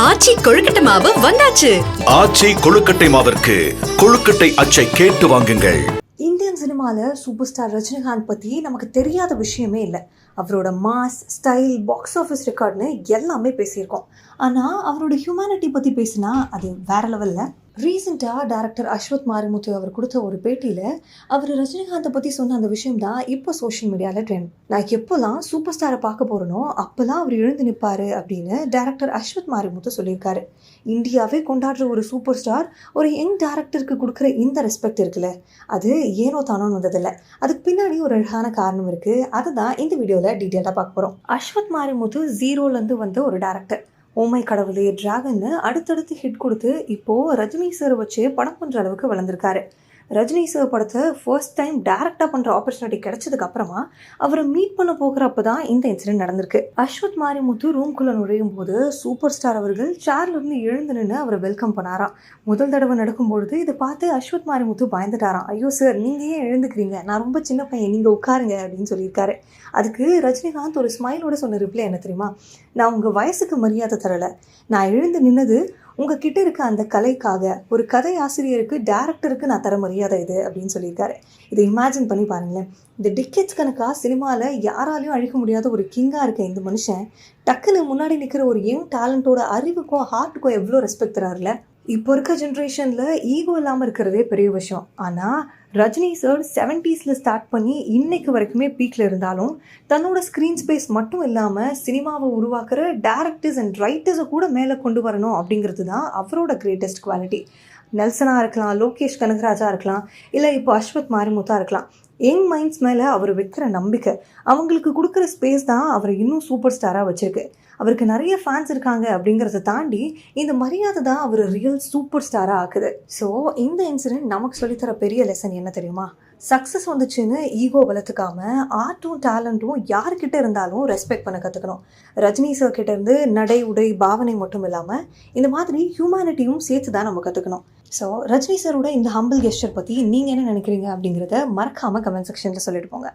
ஆச்சி கொழுக்கட்டை மாவு வந்தாச்சு. ஆச்சி கொழுக்கட்டை மாவிற்கு கொழுக்கட்டை அச்சை கேட்டு வாங்குங்கள். இந்தியன் சினிமாவில் சூப்பர் ஸ்டார் ரஜினிகாந்த் பற்றி நமக்கு தெரியாத விஷயமே இல்லை. அவரோட மாஸ், ஸ்டைல், பாக்ஸ் ஆஃபீஸ் ரெக்கார்ட்னு எல்லாமே பேசியிருக்கோம். ஆனால் அவரோட ஹியூமனிட்டி பற்றி பேசினா அது வேற லெவலில். ரீசெண்டாக டைரக்டர் அஸ்வத் மாரிமுத்து அவர் கொடுத்த ஒரு பேட்டியில் அவர் ரஜினிகாந்தை பற்றி சொன்ன அந்த விஷயம் தான் இப்போ சோஷியல் மீடியாவில் ட்ரெண்ட். நான் எப்போல்லாம் சூப்பர் ஸ்டாரை பார்க்க போகிறனோ அப்போல்லாம் அவர் எழுந்து நிற்பார் அப்படின்னு டைரக்டர் அஸ்வத் மாரிமுத்து சொல்லியிருக்காரு. இந்தியாவே கொண்டாடுற ஒரு சூப்பர் ஸ்டார் ஒரு யங் டைரக்டருக்கு கொடுக்குற இந்த ரெஸ்பெக்ட் இருக்குல்ல, அது ஏனோ தானோன்னு வந்ததில்லை. அதுக்கு பின்னாடி ஒரு அழகான காரணம் இருக்குது. அதை தான் இந்த வீடியோவில் டீட்டெயிலாக பார்க்க போகிறோம். அஸ்வத் மாரிமுத்து ஜீரோலேருந்து வந்த ஒரு டைரக்டர். ஓமை கடவுளே, டிராகன்னு அடுத்தடுத்து ஹிட் கொடுத்து இப்போது ரஜினி சார் வச்சு படம் பண்ணுற அளவுக்கு வளர்ந்துருக்காரு. ரஜினி சார் படத்தை ஃபர்ஸ்ட் டைம் டைரக்டாக பண்ணுற ஆப்பர்ச்சுனிட்டி கிடைச்சதுக்கு அப்புறமா அவரை மீட் பண்ண போகிறப்ப தான் இந்த இன்சிடென்ட் நடந்திருக்கு. அஸ்வத் மாரிமுத்து ரூம்குள்ளே நுழையும் போது சூப்பர் ஸ்டார் அவர்கள் சேர்லேருந்து எழுந்து நின்று அவரை வெல்கம் பண்ணாராம். முதல் தடவை நடக்கும்பொழுது இதை பார்த்து அஸ்வத் மாரிமுத்து பயந்துட்டாராம். ஐயோ சார், நீங்கள் ஏன் எழுந்துக்கிறீங்க, நான் ரொம்ப சின்ன பையன், நீங்கள் உட்காருங்க அப்படின்னு சொல்லியிருக்காரு. அதுக்கு ரஜினிகாந்த் ஒரு ஸ்மைலோட சொன்ன ரிப்ளை என்ன தெரியுமா? நான் உங்கள் வயசுக்கு மரியாதை தரலை, நான் எழுந்து நின்னது உங்ககிட்ட இருக்க அந்த கலைக்காக. ஒரு கதை ஆசிரியருக்கு, டேரக்டருக்கு நான் தர மரியாதை இது அப்படின்னு சொல்லியிருக்காரு. இதை இமேஜின் பண்ணி பாருங்களேன். இந்த டிக்கெட்ஸ் கணக்காக சினிமாவில் யாராலையும் அழிக்க முடியாத ஒரு கிங்காக இருக்க இந்த மனுஷன் டக்குன்னு முன்னாடி நிற்கிற ஒரு யங் டேலண்ட்டோட அறிவுக்கும் ஹார்ட்டுக்கும் எவ்வளோ ரெஸ்பெக்ட் தராருல. இப்போ இருக்க ஜென்ரேஷனில் ஈகோ இல்லாமல் இருக்கிறதே பெரிய விஷயம். ஆனால் ரஜினி சார் 70s ஸ்டார்ட் பண்ணி இன்னைக்கு வரைக்குமே பீக்கில் இருந்தாலும் தன்னோட ஸ்க்ரீன் ஸ்பேஸ் மட்டும் இல்லாமல் சினிமாவை உருவாக்குற டேரக்டர்ஸ் அண்ட் ரைட்டர்ஸை கூட மேலே கொண்டு வரணும் அப்படிங்கிறது தான் அவரோட கிரேட்டஸ்ட் குவாலிட்டி. நெல்சனாக இருக்கலாம், லோகேஷ் கனகராஜா இருக்கலாம், இல்லை இப்போ அஸ்வத் மாரிமுத்தா இருக்கலாம். யங் மைண்ட்ஸ் மேலே அவர் வைக்கிற நம்பிக்கை, அவங்களுக்கு கொடுக்குற ஸ்பேஸ் தான் அவரை இன்னும் சூப்பர் ஸ்டாராக வச்சுருக்கு. அவருக்கு நிறைய ஃபேன்ஸ் இருக்காங்க அப்படிங்கிறத தாண்டி இந்த மரியாதை தான் அவர் ரியல் சூப்பர் ஸ்டாராக ஆக்குது. ஸோ இந்த இன்சிடென்ட் நமக்கு சொல்லித்தர பெரிய லெசன் என்ன தெரியுமா? சக்ஸஸ் வந்துச்சுன்னு ஈகோ வளர்த்துக்காம ஆர்ட்டும் டேலண்ட்டும் யார்கிட்ட இருந்தாலும் ரெஸ்பெக்ட் பண்ண கற்றுக்கணும். ரஜினி சார் கிட்ட இருந்து நடை, உடை, பாவனை மட்டும் இல்லாமல் இந்த மாதிரி ஹியூமனிட்டியும் சேர்த்து தான் நம்ம கற்றுக்கணும். ஸோ ரஜினி சாரோட இந்த ஹம்பிள் கெஸ்டர் பற்றி நீங்கள் என்ன நினைக்கிறீங்க அப்படிங்கிறத மறக்காமல் கமெண்ட் செக்ஷனில் சொல்லிட்டு போங்க.